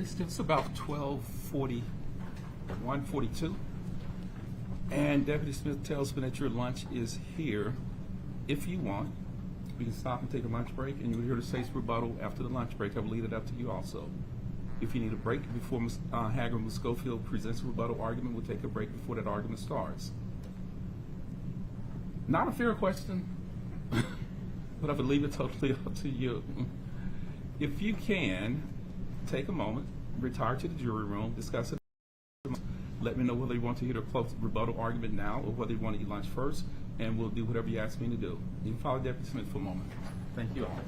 It's about 12:40, 1:42. And Deputy Smith tells me that your lunch is here. If you want, we can stop and take a lunch break, and you'll hear the state's rebuttal after the lunch break. I will leave it up to you also. If you need a break before Hagerman with Scofield presents a rebuttal argument, we'll take a break before that argument starts. Not a fair question, but I will leave it totally up to you. If you can, take a moment, retire to the jury room, discuss it. Let me know whether you want to hear the close rebuttal argument now or whether you want to eat lunch first, and we'll do whatever you ask me to do. You can follow Deputy Smith for a moment. Thank you all.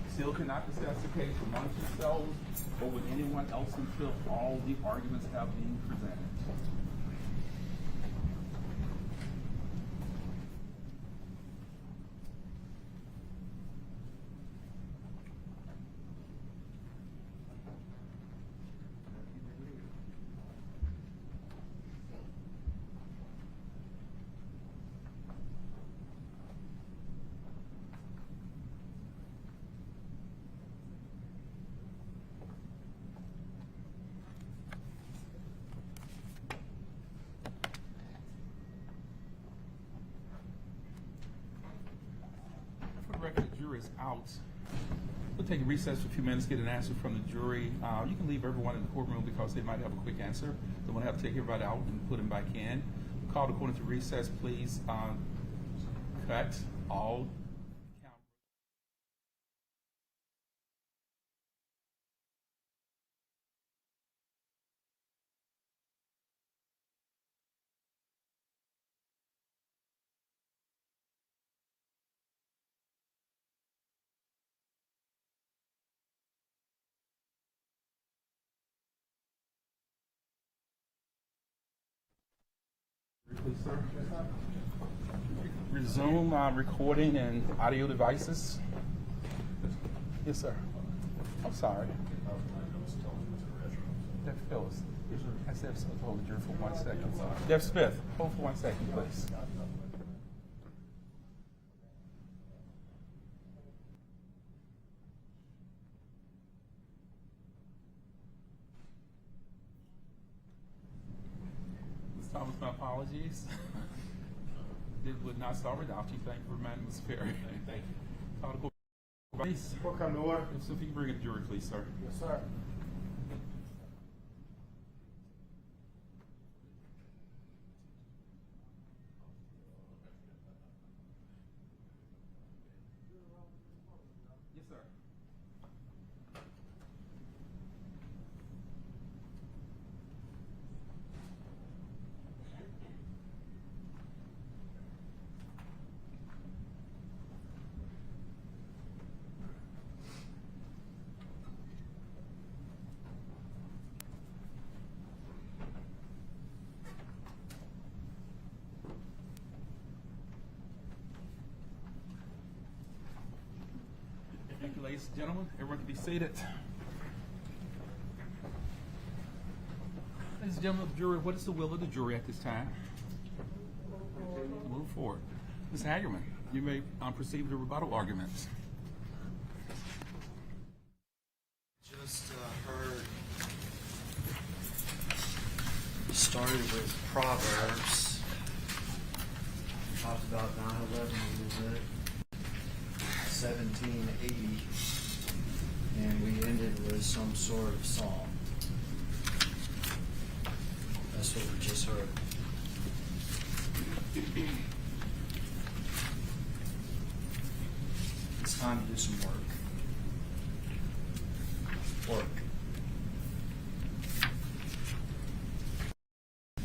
Still cannot discuss the case amongst yourselves or with anyone else until all the arguments have been presented. Is out. We'll take a recess for a few minutes, get an answer from the jury. You can leave everyone in the courtroom because they might have a quick answer. Then we'll have to take everybody out and put them back in. Call the court into recess, please. Cut all. Please, sir. Resume recording and audio devices. Yes, sir. I'm sorry. Deb Phillips. I said hold the jury for 1 second. Deb Smith, hold for 1 second, please. Thomas, my apologies. It would not start without you. Thank you for reminding us fair. Thank you. Call the court. Please. Court come to order. If you can bring in the jury, please, sir. Yes, sir. Yes, sir. Thank you, ladies and gentlemen. Everyone can be seated. Ladies and gentlemen of the jury, what is the will of the jury at this time? Move forward. Ms. Hagerman, you may proceed with the rebuttal arguments. Just heard, started with Proverbs, talked about 9/11 a little bit, 1780, and we ended with some sort of song. That's what we just heard. It's time to do some work.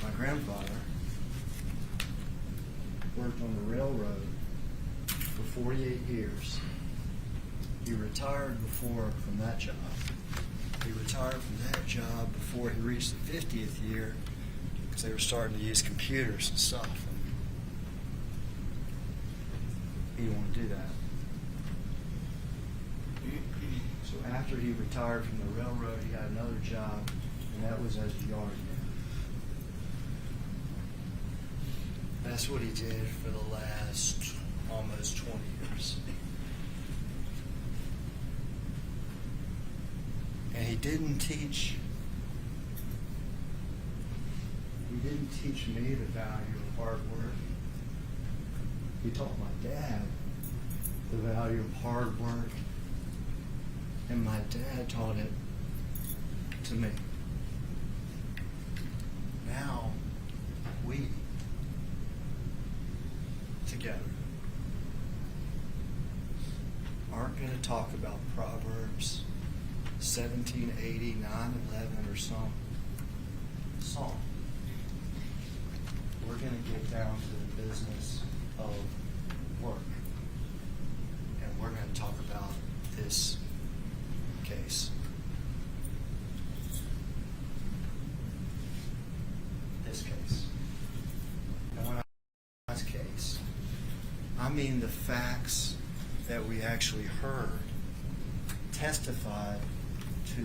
My grandfather worked on the railroad for 48 years. He retired from that job. He retired from that job before he reached the 50th year because they were starting to use computers and stuff. He didn't want to do that. So after he retired from the railroad, he got another job, and that was as a yard man. That's what he did for the last almost 20 years. And he didn't teach didn't teach me the value of hard work. He taught my dad the value of hard work, and my dad taught it to me. Now, we, together, aren't going to talk about Proverbs 17, 80, 9, 11, or some song. We're going to get down to the business of work. And we're going to talk about this case. This case. And when I say case, I mean the facts that we actually heard testified to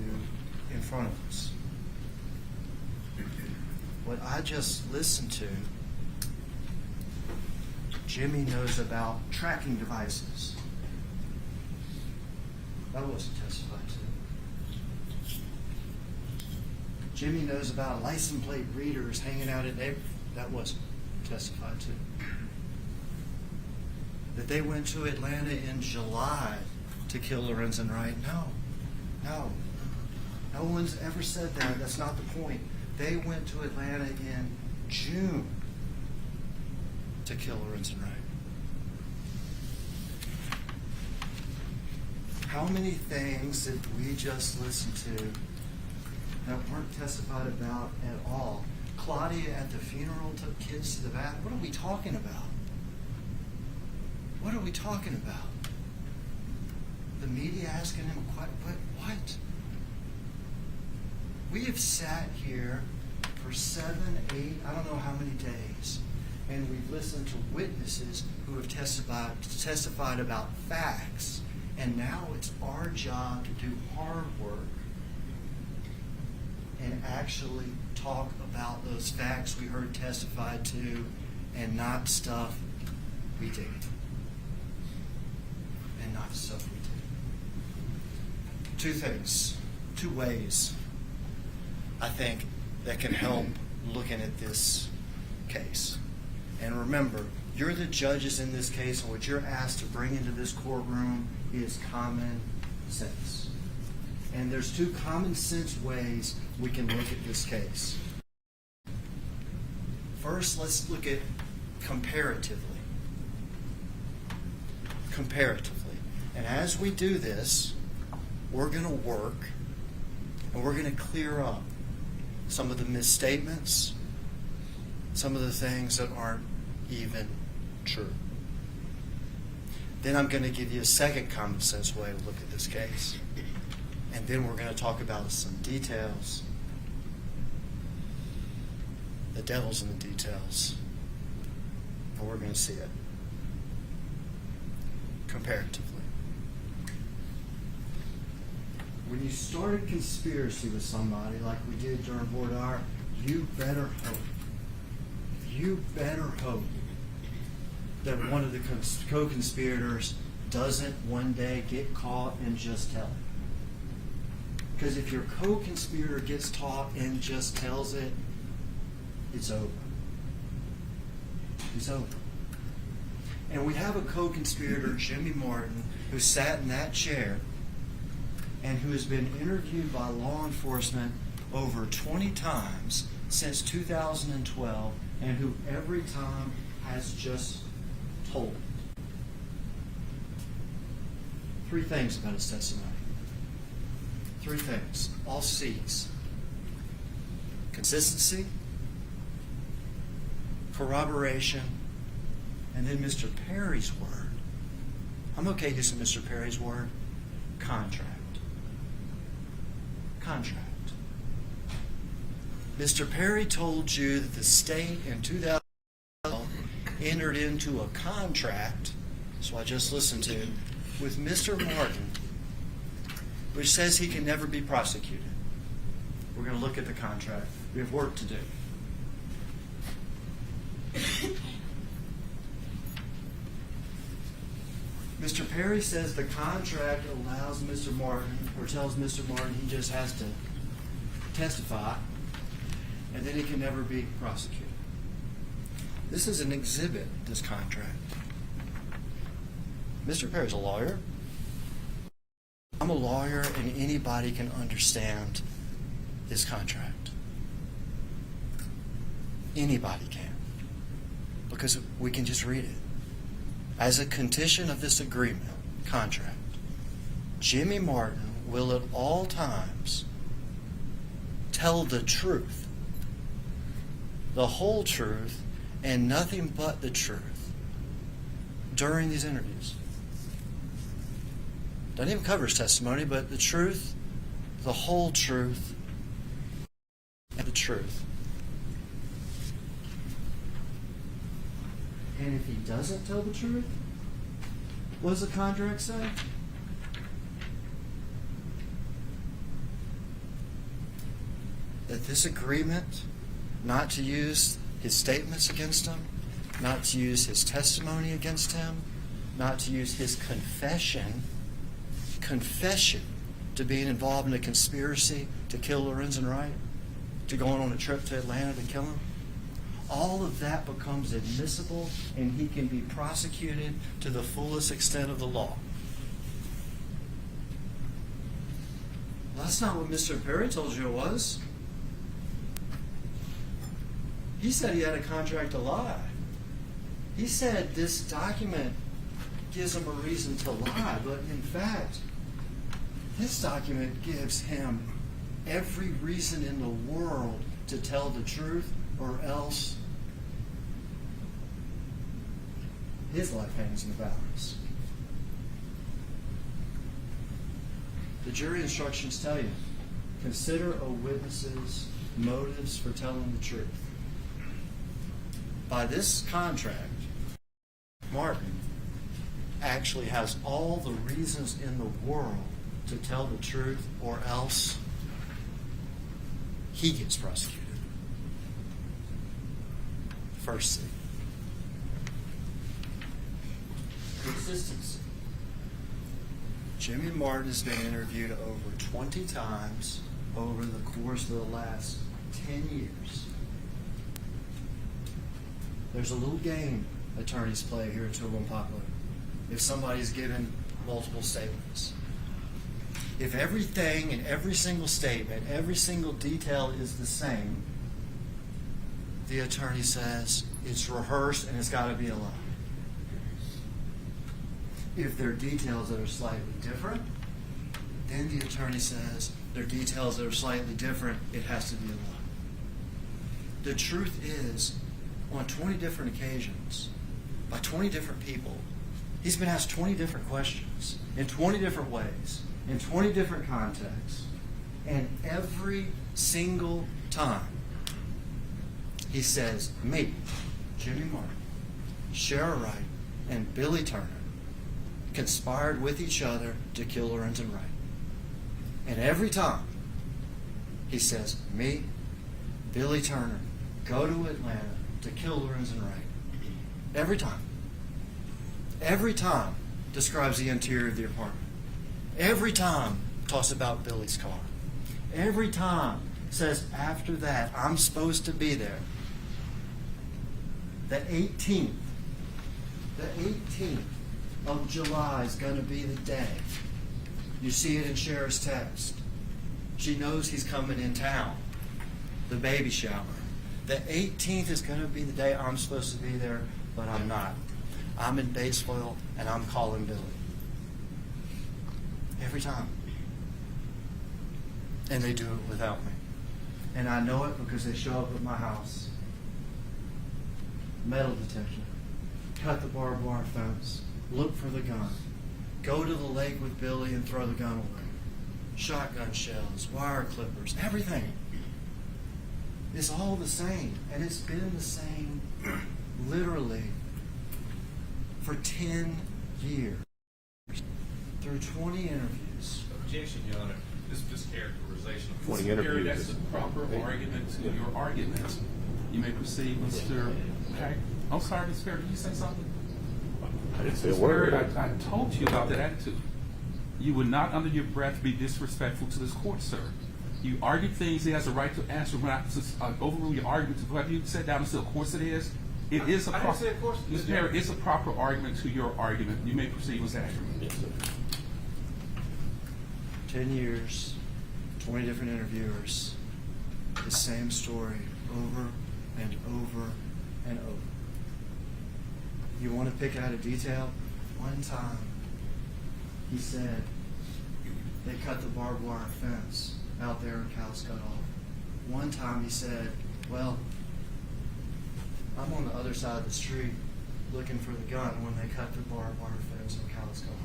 in front of us. What I just listened to, Jimmy knows about tracking devices. That wasn't testified to. Jimmy knows about license plate readers hanging out at neighborhoods. That wasn't testified to. That they went to Atlanta in July to kill Lorenzen Wright. No. No one's ever said that. That's not the point. They went to Atlanta in June to kill Lorenzen Wright. How many things did we just listen to that weren't testified about at all? Claudia at the funeral took kids to the bath. What are we talking about? What are we talking about? The media asking him, what? We have sat here for 7, 8, I don't know how many days, and we've listened to witnesses who have testified about facts, and now it's our job to do hard work and actually talk about those facts we heard testified to and not stuff we did. And not stuff we did. Two things, two ways, I think, that can help looking at this case. And remember, you're the judges in this case, and what you're asked to bring into this courtroom is common sense. And there's two common sense ways we can look at this case. First, let's look at comparatively. Comparatively. And as we do this, we're going to work and we're going to clear up some of the misstatements, some of the things that aren't even true. Then I'm going to give you a second common sense way to look at this case. And then we're going to talk about some details. The devil's in the details. And we're going to see it comparatively. When you start a conspiracy with somebody like we did during voir dire, you better hope that one of the co-conspirators doesn't one day get caught and just tell it. Because if your co-conspirator gets caught and just tells it, it's over. It's over. And we have a co-conspirator, Jimmy Martin, who sat in that chair and who has been interviewed by law enforcement over 20 times since 2012, and who every time has just told it. Three things about his testimony. Three things. All C's. Consistency, corroboration, and then Mr. Perry's word. I'm okay using Mr. Perry's word. Contract. Mr. Perry told you that the state in 2012 entered into a contract, so I just listened to, with Mr. Martin, which says he can never be prosecuted. We're going to look at the contract. We have work to do. Mr. Perry says the contract allows Mr. Martin, or tells Mr. Martin he just has to testify, and then he can never be prosecuted. This is an exhibit, this contract. Mr. Perry's a lawyer. I'm a lawyer, and anybody can understand this contract. Anybody can. Because we can just read it. As a condition of this agreement, contract, Jimmy Martin will at all times tell the truth, the whole truth, and nothing but the truth during these interviews. Doesn't even cover his testimony, but the truth, the whole truth, and the truth. And if he doesn't tell the truth, what does the contract say? That this agreement not to use his statements against him, not to use his testimony against him, not to use his confession to being involved in a conspiracy to kill Lorenzen Wright, to going on a trip to Atlanta to kill him. All of that becomes admissible, and he can be prosecuted to the fullest extent of the law. Well, that's not what Mr. Perry told you it was. He said he had a contract to lie. He said this document gives him a reason to lie, but in fact, this document gives him every reason in the world to tell the truth, or else his life hangs in the balance. The jury instructions tell you, consider a witness's motives for telling the truth. By this contract, Martin actually has all the reasons in the world to tell the truth, or else he gets prosecuted. First thing. Consistency. Jimmy Martin has been interviewed over 20 times over the course of the last 10 years. There's a little game attorneys play here at 201 Poplar. If somebody's given multiple statements, if everything in every single statement, every single detail is the same, the attorney says it's rehearsed and it's got to be a lie. If there are details that are slightly different, then the attorney says there are details that are slightly different, it has to be a lie. The truth is, on 20 different occasions, by 20 different people, he's been asked 20 different questions in 20 different ways, in 20 different contexts, and every single time he says, me, Jimmy Martin, Shara Wright, and Billy Turner conspired with each other to kill Lorenzen Wright. And every time he says, me, Billy Turner, go to Atlanta to kill Lorenzen Wright. Every time. Every time describes the interior of the apartment. Every time talks about Billy's car. Every time says, after that, I'm supposed to be there. The 18th of July is going to be the day. You see it in Shara's text. She knows he's coming in town. The baby shower. The 18th is going to be the day I'm supposed to be there, but I'm not. I'm in Batesville, and I'm calling Billy. Every time. And they do it without me. And I know it because they show up at my house. Metal detector. Cut the barbed wire fence. Look for the gun. Go to the lake with Billy and throw the gun away. Shotgun shells, wire clippers, everything. It's all the same. And it's been the same literally for 10 years. Through 20 interviews. Objection, Your Honor. This characterization of 20 Mr. Perry, interviews. that's the proper argument to your argument. You may proceed, Mr. Okay. I'm sorry, Mr. Perry, did you say something? I didn't say a Mr. word. Perry, I told you about that attitude. You would not, under your breath, be disrespectful to this court, sir. You argued things. He has a right to answer. When I overrule your argument, have you sat down and said, "Of course it is"? It is a I didn't say of course it is. Mr. Perry, it's a proper argument to your argument. You may proceed, Mr. Hagerman. Yes, sir. 10 years, 20 different interviewers, the same story over and over and over. You want to pick out a detail? One time, he said they cut the barbed wire fence out there in Cow's Cut Off. One time he said, well, I'm on the other side of the street looking for the gun when they cut the barbed wire fence on Cow's Cut Off.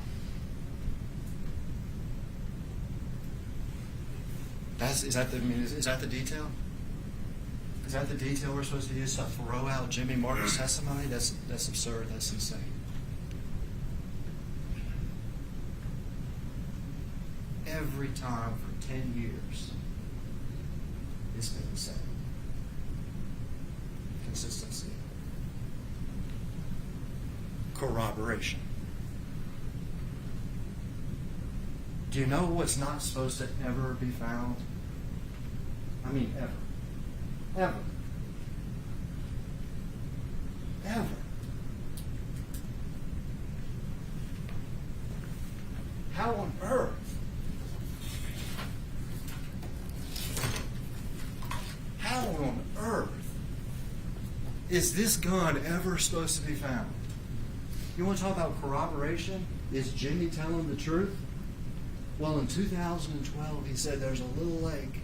Is that the detail? Is that the detail we're supposed to use to throw out Jimmy Martin's testimony? That's absurd. That's insane. Every time for 10 years, it's been the same. Consistency. Corroboration. Do you know what's not supposed to ever be found? I mean, ever. Ever. Ever. How on earth? How on earth is this gun ever supposed to be found? You want to talk about corroboration? Is Jimmy telling the truth? Well, in 2012, he said there's a little lake.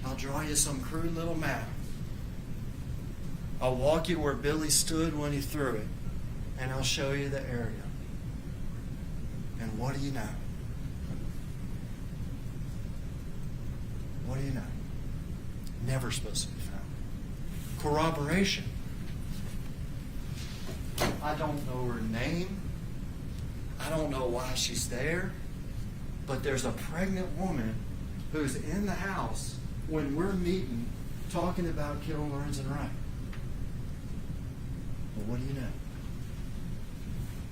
I'll draw you some crude little map. I'll walk you where Billy stood when he threw it, and I'll show you the area. And what do you know? What do you know? Never supposed to be found. Corroboration. I don't know her name. I don't know why she's there. But there's a pregnant woman who's in the house when we're meeting talking about killing Lorenzen Wright. Well, what do you know?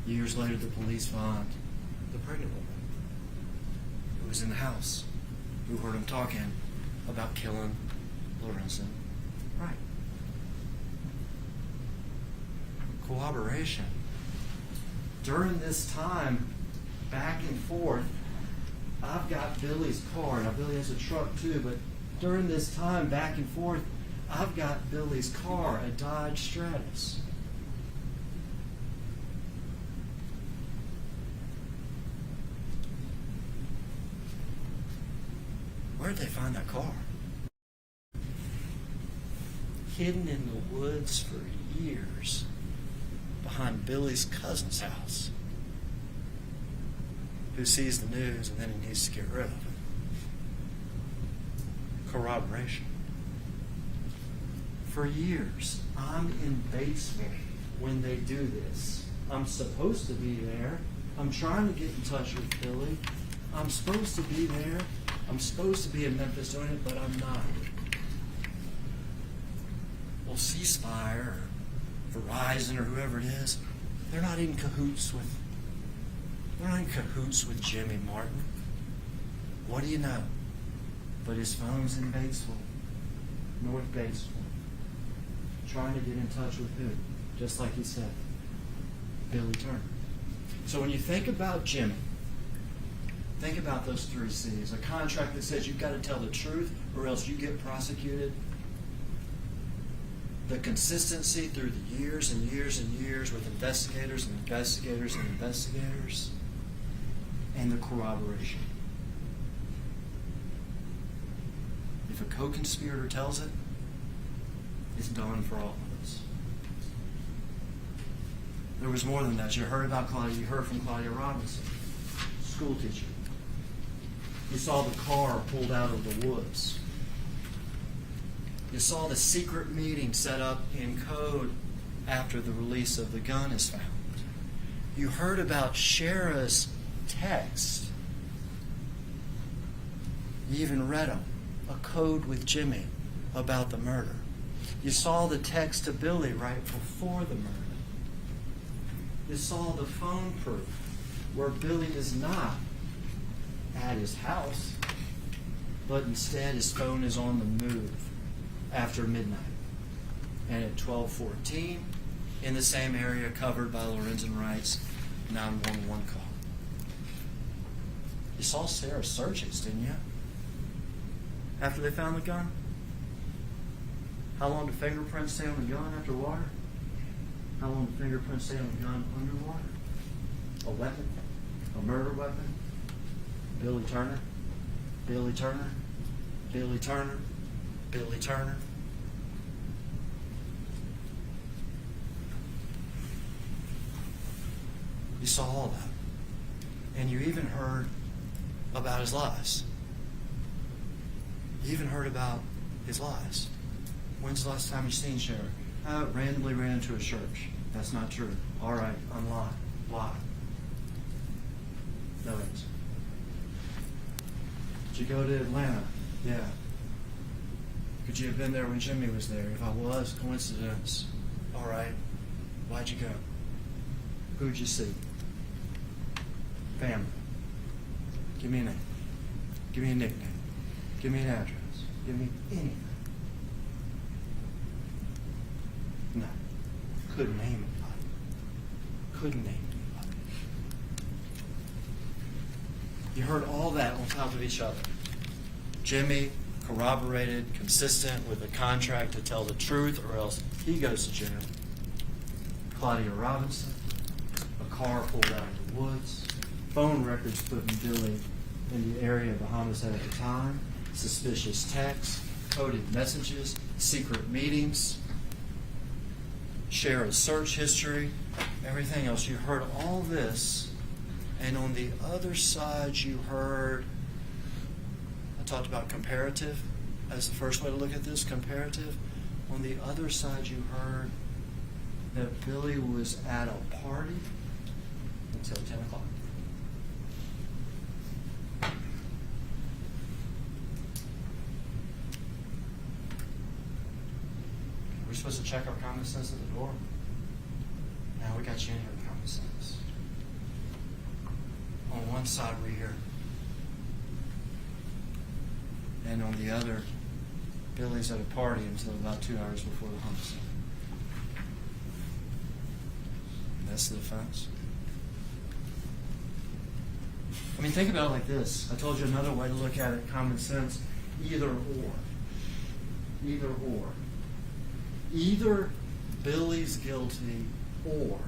Years later, the police find the pregnant woman who was in the house, who heard him talking about killing Lorenzen Wright. Corroboration. During this time, back and forth, I've got Billy's car. Now, Billy has a truck too, but during this time, back and forth, I've got Billy's car, a Dodge Stratus. Where'd they find that car? Hidden in the woods for years behind Billy's cousin's house, who sees the news and then he needs to get rid of it. Corroboration. For years, I'm in Batesville when they do this. I'm supposed to be there. I'm trying to get in touch with Billy. I'm supposed to be there. I'm supposed to be in Memphis doing it, but I'm not. Well, C-Spire or Verizon or whoever it is, they're not in cahoots with Jimmy Martin. What do you know? But his phone's in Batesville, North Batesville, trying to get in touch with who? Just like he said, Billy Turner. So when you think about Jimmy, think about those 3 C's. A contract that says you've got to tell the truth or else you get prosecuted. The consistency through the years and years and years with investigators and investigators and investigators. And the corroboration. If a co-conspirator tells it, it's done for all of us. There was more than that. You heard from Claudia Robinson, school teacher. You saw the car pulled out of the woods. You saw the secret meeting set up in code after the release of the gun is found. You heard about Shara's text. You even read them, a code with Jimmy about the murder. You saw the text to Billy right before the murder. You saw the phone proof where Billy is not at his house. but instead his phone is on the move after midnight. And at 12:14, in the same area covered by Lorenzen Wright's 911 call. You saw Sarah's searches, didn't you? After they found the gun? How long do fingerprints stay on the gun after water? How long do fingerprints stay on the gun underwater? A weapon? A murder weapon? Billy Turner? Billy Turner? Billy Turner? Billy Turner? You saw all that. And you even heard about his lies. You even heard about his lies. When's the last time you seen Sheriff? Randomly ran into a church. That's not true. All right, unlie. Why? No reason. Did you go to Atlanta? Yeah. Could you have been there when Jimmy was there? If I was, coincidence. All right. Why'd you go? Who'd you see? Family. Give me a name. Give me a nickname. Give me an address. Give me anything. No. Couldn't name anybody. Couldn't name anybody. You heard all that on top of each other. Jimmy corroborated, consistent with a contract to tell the truth, or else he goes to jail. Claudia Robinson, a car pulled out of the woods, phone records putting Billy in the area of the homicide at the time, suspicious texts, coded messages, secret meetings, share a search history, everything else. You heard all this, and on the other side you heard, I talked about comparative as the first way to look at this, comparative. On the other side you heard that Billy was at a party until 10 o'clock. We're supposed to check our common sense at the door. Now we got you in here with common sense. On one side we hear, and on the other, Billy's at a party until about 2 hours before the homicide. That's the defense. I mean, think about it like this. I told you another way to look at it, common sense, either or. Either or. Either Billy's guilty or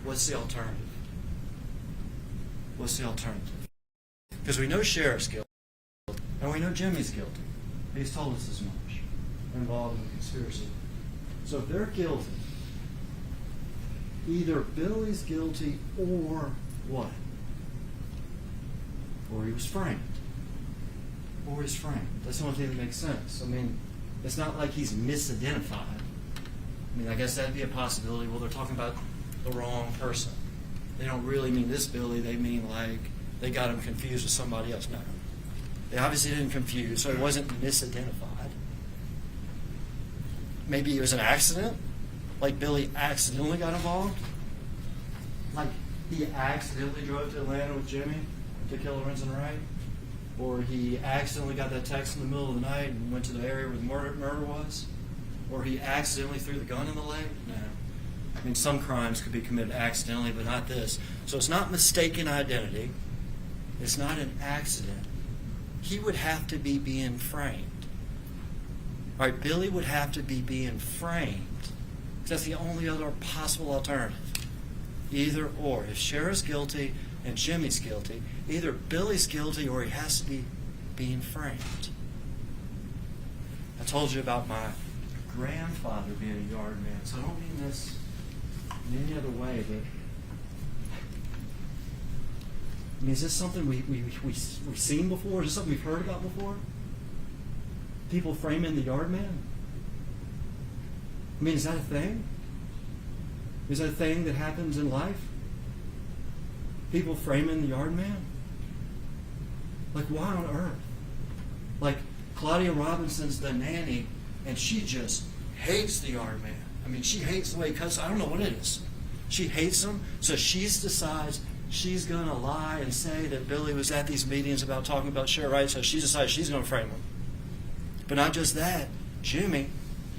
what's the alternative? What's the alternative? Because we know Sheriff's guilty and we know Jimmy's guilty. He's told us as much, involved in the conspiracy. So if they're guilty, either Billy's guilty or what? Or he was framed. Or he's framed. That's the only thing that makes sense. I mean, it's not like he's misidentified. I mean, I guess that'd be a possibility. Well, they're talking about the wrong person. They don't really mean this Billy. They mean like they got him confused with somebody else. No. They obviously didn't confuse, so he wasn't misidentified. Maybe it was an accident. Like Billy accidentally got involved. Like he accidentally drove to Atlanta with Jimmy to kill Lorenzen Wright. Or he accidentally got that text in the middle of the night and went to the area where the murder was. Or he accidentally threw the gun in the lake. No. I mean, some crimes could be committed accidentally, but not this. So it's not mistaken identity. It's not an accident. He would have to be being framed. All right, Billy would have to be being framed. That's the only other possible alternative. Either or. If Sheriff's guilty and Jimmy's guilty, either Billy's guilty or he has to be being framed. I told you about my grandfather being a yard man, so I don't mean this in any other way, but I mean, is this something we've seen before? Is this something we've heard about before? People framing the yard man? I mean, is that a thing? Is that a thing that happens in life? People framing the yard man? Like, why on earth? Like, Claudia Robinson's the nanny, and she just hates the yard man. I mean, she hates the way he cuts. I don't know what it is. She hates him, so she decides she's going to lie and say that Billy was at these meetings about talking about Sheriff Wright, so she decides she's going to frame him. But not just that, Jimmy,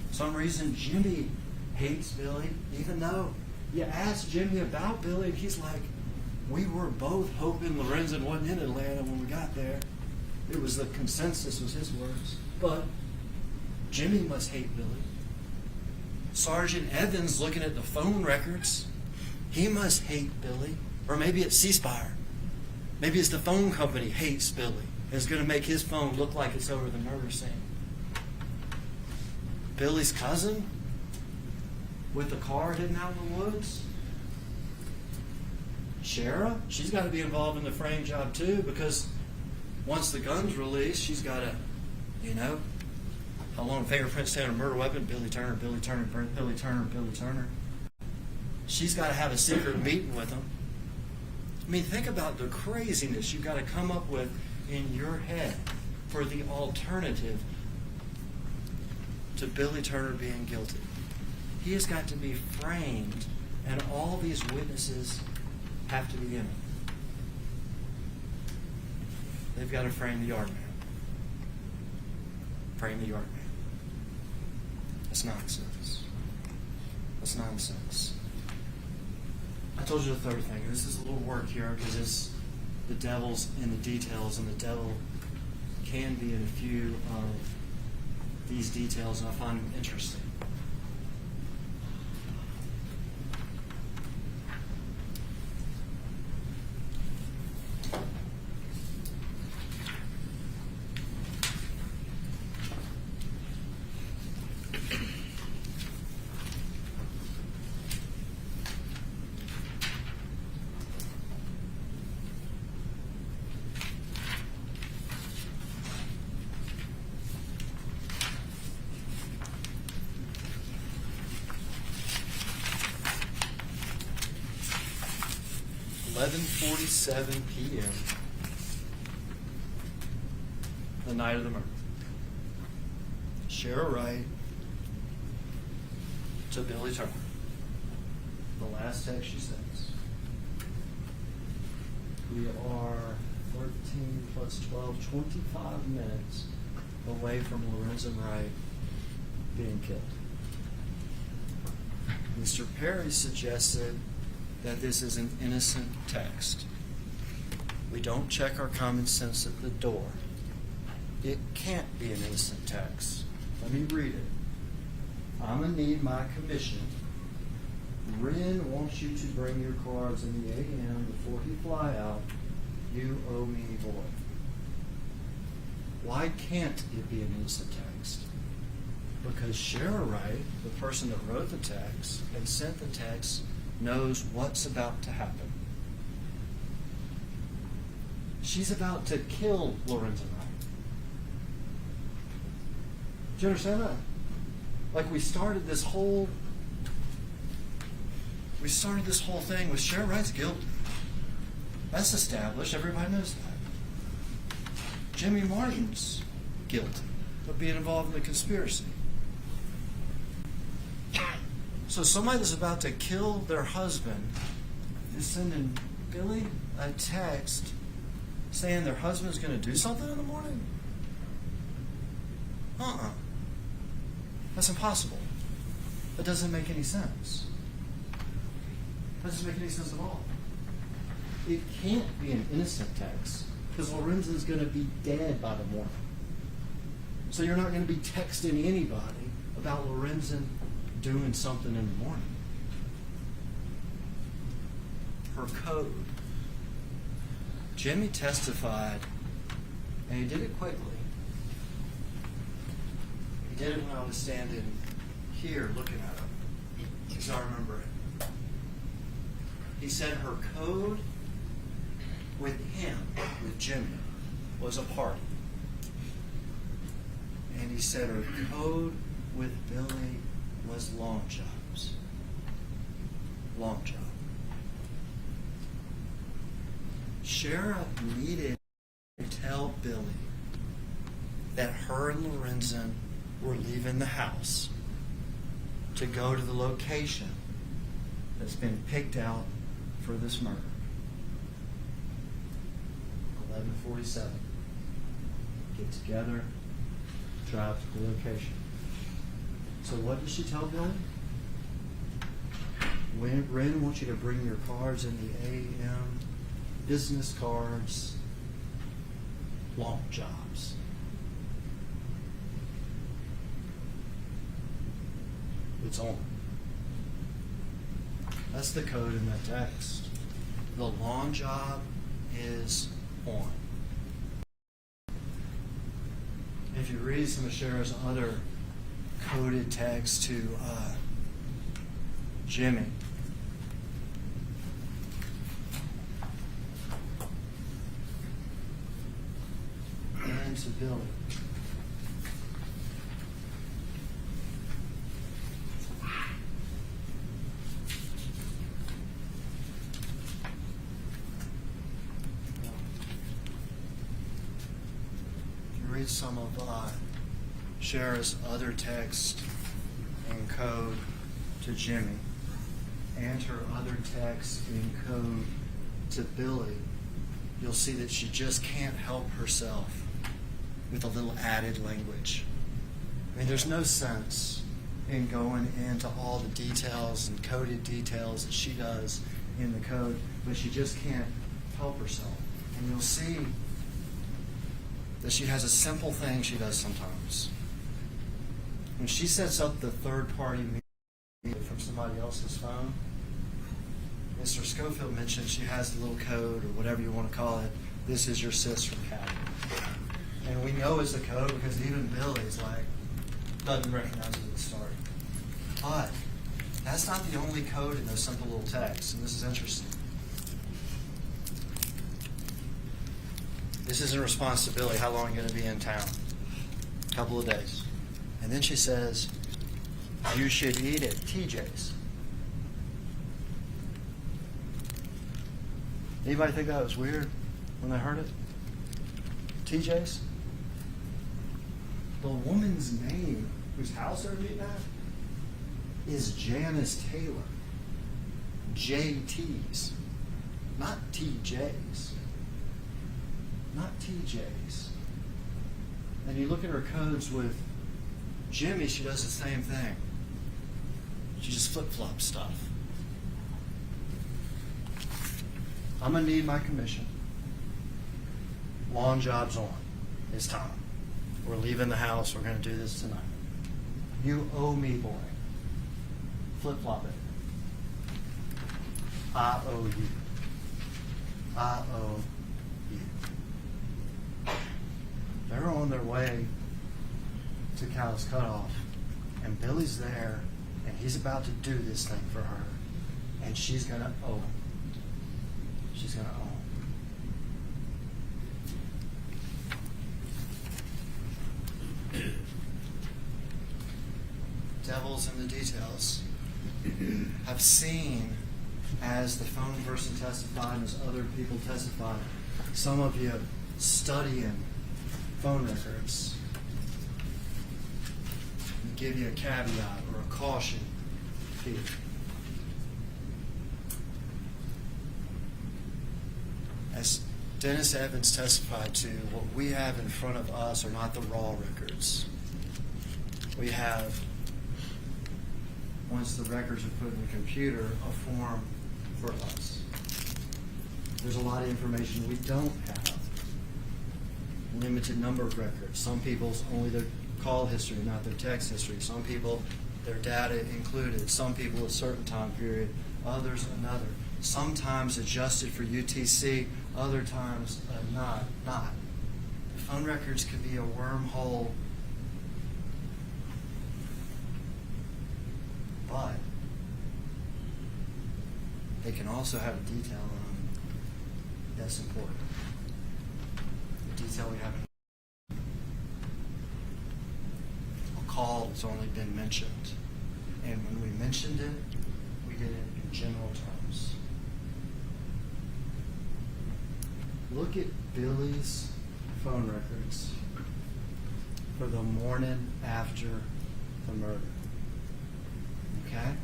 for some reason, Jimmy hates Billy, even though you ask Jimmy about Billy, and he's like, we were both hoping Lorenzen wasn't in Atlanta when we got there. It was the consensus, was his words. But Jimmy must hate Billy. Sergeant Evans, looking at the phone records, he must hate Billy. Or maybe it's C-Spire. Maybe it's the phone company hates Billy. And it's going to make his phone look like it's over the murder scene. Billy's cousin with the car hidden out in the woods. Shara, she's got to be involved in the frame job too, because once the gun's released, she's got to, how long fingerprints stay on a murder weapon? Billy Turner, Billy Turner, Billy Turner, Billy Turner. She's got to have a secret meeting with him. I mean, think about the craziness you've got to come up with in your head for the alternative to Billy Turner being guilty. He has got to be framed, and all these witnesses have to be in it. They've got to frame the yard man. Frame the yard man. That's nonsense. That's nonsense. I told you the third thing. This is a little work here because it's the devil's in the details, and the devil can be in a few of these details, and I find them interesting. .47 p.m. the night of the murder. Shara Wright to Billy Turner. The last text she sends. We are 13 plus 12, 25 minutes away from Lorenzen Wright being killed. Mr. Perry suggested that this is an innocent text. We don't check our common sense at the door. It can't be an innocent text. Let me read it. I'm going to need my commission. Wren wants you to bring your cards in the a.m. before he fly out. You owe me, boy. Why can't it be an innocent text? Because Shara Wright, the person that wrote the text and sent the text, knows what's about to happen. She's about to kill Lorenzen Wright. Do you understand that? Like we started this whole thing with Shara Wright's guilty. That's established. Everybody knows that. Jimmy Martin's guilty of being involved in the conspiracy. So somebody that's about to kill their husband is sending Billy a text saying their husband's going to do something in the morning? That's impossible. That doesn't make any sense. That doesn't make any sense at all. It can't be an innocent text because Lorenzen's going to be dead by the morning. So you're not going to be texting anybody about Lorenzen doing something in the morning. Her code. Jimmy testified, and he did it quickly. He did it when I was standing here looking at him, because I remember it. He said her code with him, with Jimmy, was a party. And he said her code with Billy was long jobs. Long job. Shara needed to tell Billy that her and Lorenzen were leaving the house to go to the location that's been picked out for this murder. 11:47. Get together, drive to the location. So what does she tell Billy? Ren wants you to bring your cards in the AM, business cards, long jobs. It's on. That's the code in that text. The long job is on. If you read some of Shara's other coded text to Jimmy, and to Billy, read some of Shara's other text and code to Jimmy and her other text in code to Billy, you'll see that she just can't help herself with a little added language. I mean, there's no sense in going into all the details and coded details that she does in the code, but she just can't help herself. And you'll see that she has a simple thing she does sometimes. When she sets up the third-party meeting from somebody else's phone, Mr. Scofield mentioned she has the little code, or whatever you want to call it. This is your sis from Cali. And we know it's the code because even Billy's like, doesn't recognize it at the start. But that's not the only code in those simple little texts, and this is interesting. This is in response to Billy, how long are you going to be in town? A couple of days. And then she says, you should eat at TJ's. Anybody think that was weird when they heard it? TJ's? The woman's name, whose house they're meeting at, is Janice Taylor. JT's, not TJ's. Not TJ's. And you look at her codes with Jimmy, she does the same thing. She just flip-flops stuff. I'm going to need my commission. Lawn job's on. It's time. We're leaving the house. We're going to do this tonight. You owe me, boy. Flip-flop it. I owe you. I owe you. They're on their way to Cal's Cutoff, and Billy's there, and he's about to do this thing for her, and she's going to owe him. She's going to owe him. Devil's in the details. I've seen, as the phone person testified and as other people testified, some of you studying phone records and give you a caveat or a caution here. As Dennis Evans testified to, what we have in front of us are not the raw records. We have, once the records are put in the computer, a form for us. There's a lot of information we don't have. Limited number of records. Some people's only their call history, not their text history. Some people, their data included. Some people a certain time period, others another. Sometimes adjusted for UTC, other times not. The phone records could be a wormhole, but they can also have a detail on them that's important. The detail we haven't. A call that's only been mentioned. And when we mentioned it, we did it in general terms. Look at Billy's phone records for the morning after the murder. Okay?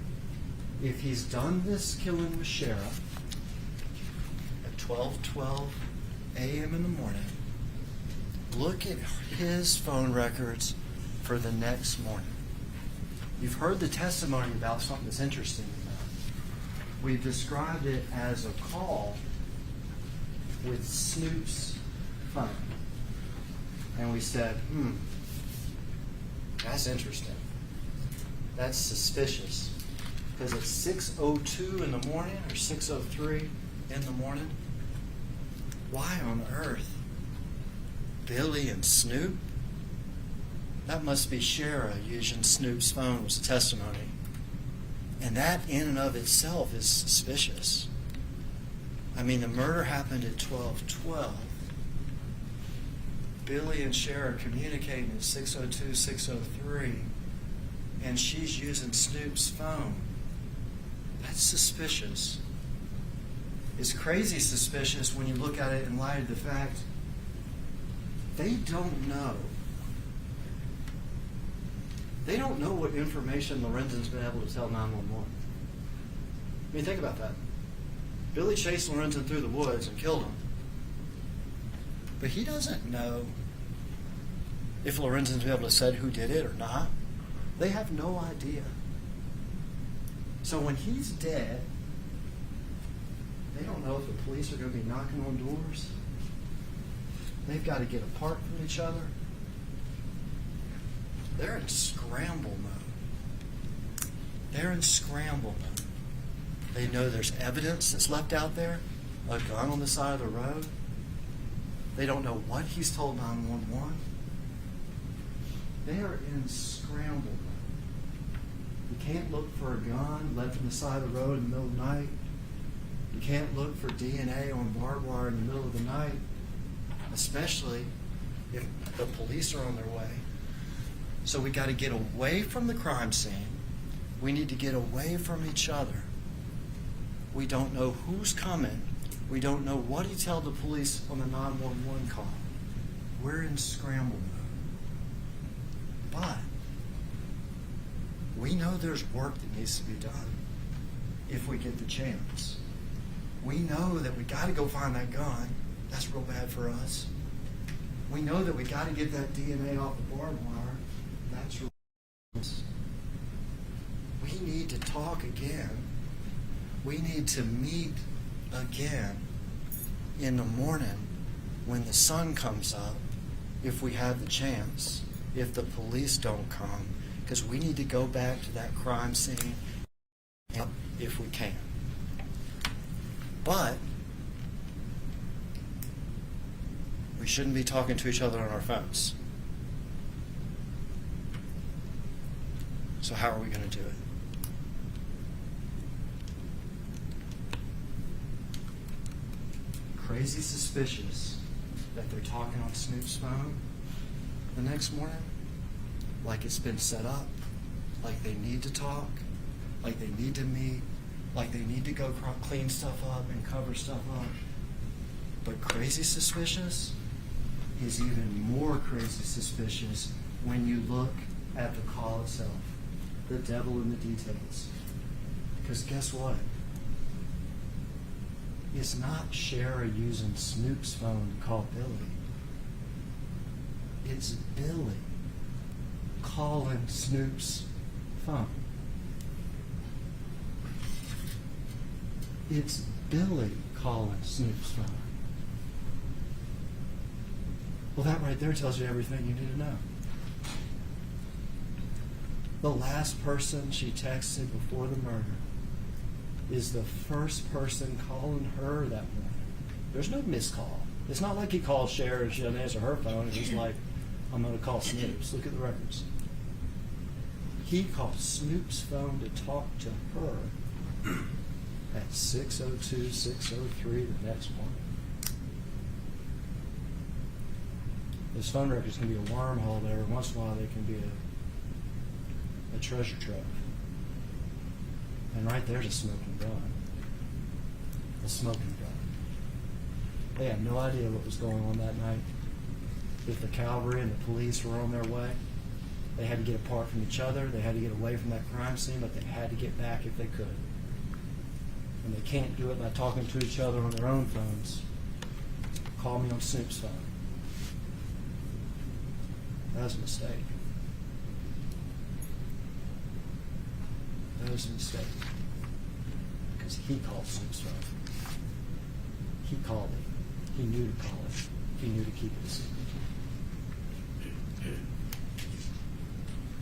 If he's done this killing with Sheriff at 12:12 a.m. in the morning. Look at his phone records for the next morning. You've heard the testimony about something that's interesting. We've described it as a call with Snoop's phone. And we said, that's interesting. That's suspicious. Because at 6:02 in the morning or 6:03 in the morning, why on earth Billy and Snoop? That must be Shara using Snoop's phone was the testimony. And that in and of itself is suspicious. I mean, the murder happened at 12:12. Billy and Shara are communicating at 6:02, 6:03, and she's using Snoop's phone. That's suspicious. It's crazy suspicious when you look at it in light of the fact they don't know. They don't know what information Lorenzen's been able to tell 911. I mean, think about that. Billy chased Lorenzen through the woods and killed him. But he doesn't know if Lorenzen's been able to say who did it or not. They have no idea. So when he's dead, they don't know if the police are going to be knocking on doors. They've got to get apart from each other. They're in scramble mode. They're in scramble mode. They know there's evidence that's left out there, a gun on the side of the road. They don't know what he's told 911. They are in scramble mode. You can't look for a gun left on the side of the road in the middle of the night. You can't look for DNA on barbed wire in the middle of the night, especially if the police are on their way. So we got to get away from the crime scene. We need to get away from each other. We don't know who's coming. We don't know what he told the police on the 911 call. We're in scramble mode. But we know there's work that needs to be done if we get the chance. We know that we got to go find that gun. That's real bad for us. We know that we got to get that DNA off the barbed wire. That's real bad for us. We need to talk again. We need to meet again in the morning when the sun comes up, if we have the chance, if the police don't come, because we need to go back to that crime scene if we can. But we shouldn't be talking to each other on our phones. So how are we going to do it? Crazy suspicious that they're talking on Snoop's phone the next morning, like it's been set up, like they need to talk, like they need to meet, like they need to go clean stuff up and cover stuff up. But crazy suspicious is even more crazy suspicious when you look at the call itself, the devil in the details. Because guess what? It's not Shara using Snoop's phone to call Billy. It's Billy calling Snoop's phone. It's Billy calling Snoop's phone. Well, that right there tells you everything you need to know. The last person she texted before the murder is the first person calling her that morning. There's no missed call. It's not like he called Shara and she doesn't answer her phone and he's like, I'm going to call Snoop's. Look at the records. He called Snoop's phone to talk to her at 6:02, 6:03 the next morning. Those phone records can be a wormhole there. Every once in a while they can be a treasure trove. And right there's a smoking gun. A smoking gun. They had no idea what was going on that night. If the cavalry and the police were on their way, they had to get apart from each other. They had to get away from that crime scene, but they had to get back if they could. And they can't do it by talking to each other on their own phones. call me on Snoop's phone. That was a mistake. That was a mistake. Because he called Snoop's phone. He called it. He knew to call it. He knew to keep it a secret.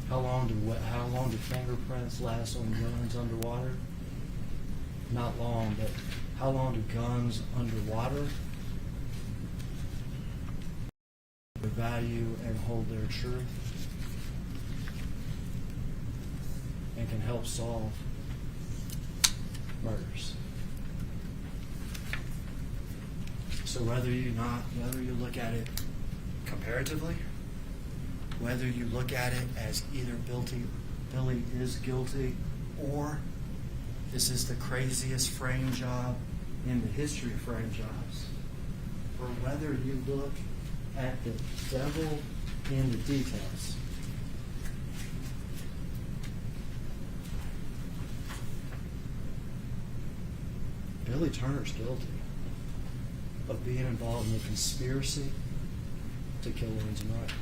How long do fingerprints last on guns underwater? Not long, but how long do guns underwater value and hold their truth and can help solve murders? So whether you look at it comparatively, whether you look at it as either Billy is guilty or this is the craziest frame job in the history of frame jobs, or whether you look at the devil in the details, Billy Turner's guilty of being involved in a conspiracy to kill Lorenzen Wright.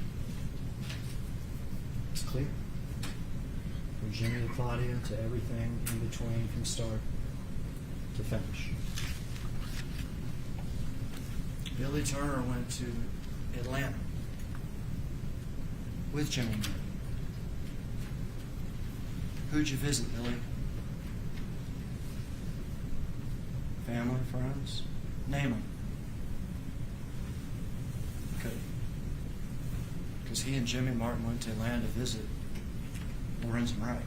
It's clear. From Jimmy to Claudia to everything in between, from start to finish. Billy Turner went to Atlanta with Jimmy Martin. Who'd you visit, Billy? Family, friends? Name them. Okay. Because he and Jimmy Martin went to Atlanta to visit Lorenzen Wright.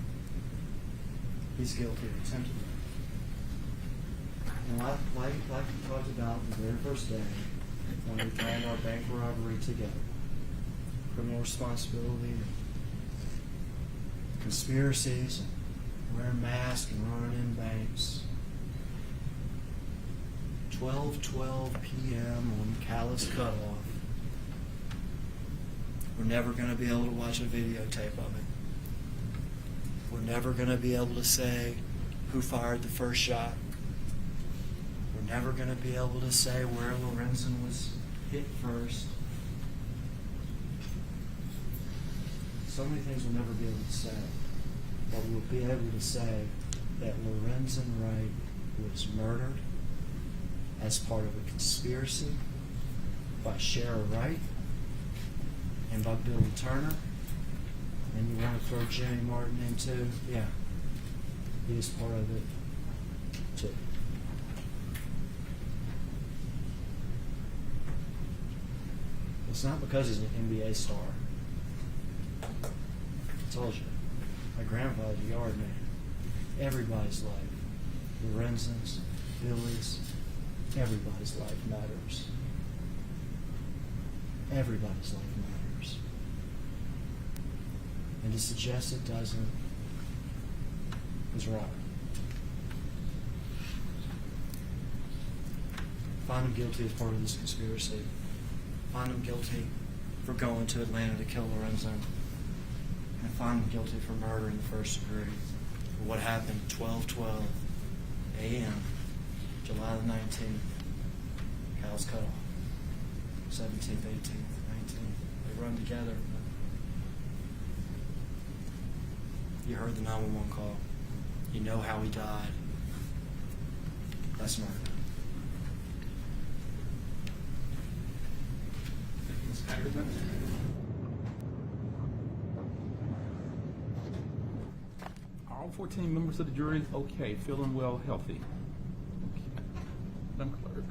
He's guilty of attempted murder. And like we talked about the very first day, when we planned our bank robbery together, criminal responsibility, conspiracies, and wearing masks and running in banks. 12:12 p.m. on Callous Cutoff. We're never going to be able to watch a videotape of it. We're never going to be able to say who fired the first shot. We're never going to be able to say where Lorenzen was hit first. So many things we'll never be able to say. But we'll be able to say that Lorenzen Wright was murdered as part of a conspiracy by Shara Wright and by Billy Turner. And you want to throw Jimmy Martin in too? Yeah. He is part of it too. It's not because he's an NBA star. I told you. My grandfather's a yard man. Everybody's life. Lorenzen's, Billy's, everybody's life matters. Everybody's life matters. And to suggest it doesn't is wrong. Find him guilty as part of this conspiracy. Find him guilty for going to Atlanta to kill Lorenzen. And find him guilty for murder in the first degree. For what happened 12:12 a.m. July the 19th. Callous Cutoff. 17th, 18th, 19th. They run together. You heard the 911 call. You know how he died. That's murder. Thank you, Ms. Hagerman. All 14 members of the jury, okay, feeling well, healthy. Okay. Madam Clerk.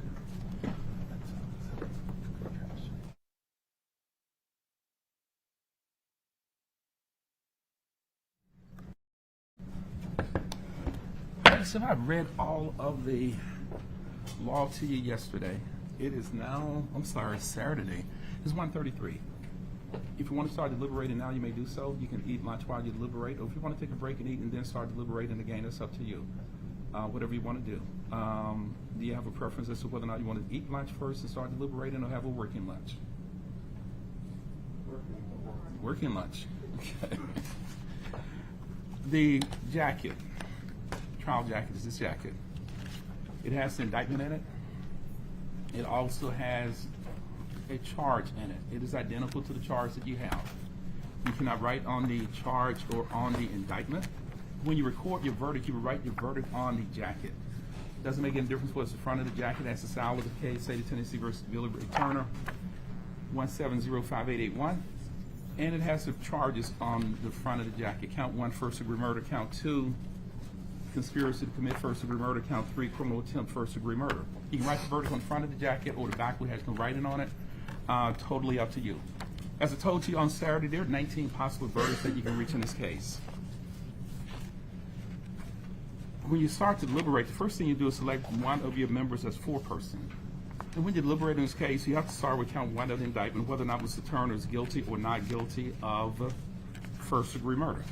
So I read all of the law to you yesterday. It is now, Saturday. It's 1:33. If you want to start deliberating now, you may do so. You can eat lunch while you deliberate, or if you want to take a break and eat and then start deliberating again, it's up to you. Whatever you want to do. Do you have a preference as to whether or not you want to eat lunch first and start deliberating, or have a working lunch? Working lunch. Okay. The jacket. Trial jacket is this jacket. It has the indictment in it. It also has a charge in it. It is identical to the charge that you have. You cannot write on the charge or on the indictment. When you record your verdict, you will write your verdict on the jacket. Doesn't make any difference what's the front of the jacket. That's the style of the case, State of Tennessee versus Billy Ray Turner, 1705881. And it has the charges on the front of the jacket. Count 1, first-degree murder. Count 2, conspiracy to commit first-degree murder. Count 3, criminal attempt first-degree murder. You can write the verdict on the front of the jacket or the back, which has no writing on it. Totally up to you. As I told you on Saturday, there are 19 possible verdicts that you can reach in this case. When you start to deliberate, the first thing you do is select one of your members as foreperson. And when you deliberate in this case, you have to start with count 1 of the indictment, whether or not Mr. Turner is guilty or not guilty of first-degree murder.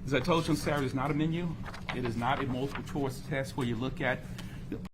As I told you on Saturday, it's not a menu. It is not a multiple choice test where you look at